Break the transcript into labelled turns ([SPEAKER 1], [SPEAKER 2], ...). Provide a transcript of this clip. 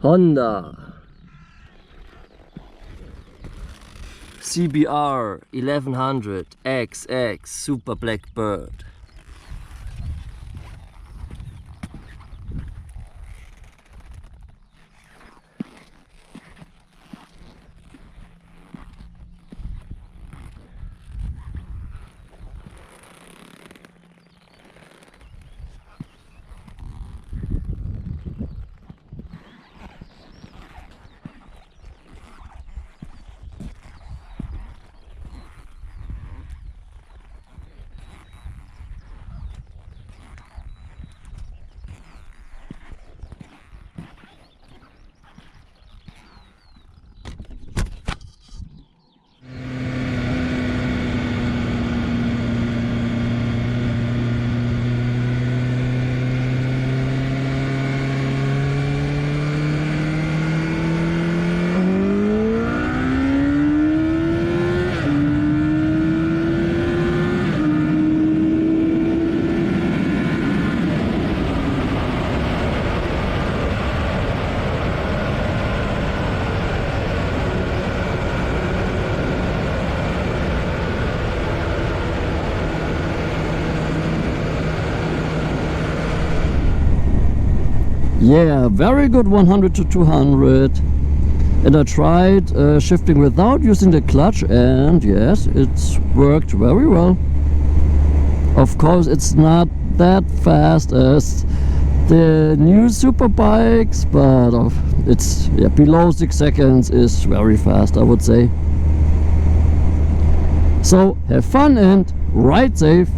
[SPEAKER 1] Honda CBR1100XX Super Blackbird. Yeah, very good 100 to 200. And I tried shifting without using the clutch, and yes, it's worked very well. Of course, it's not that fast as the new super bikes, but it's below 6 seconds is very fast, I would say. So have fun and ride safe.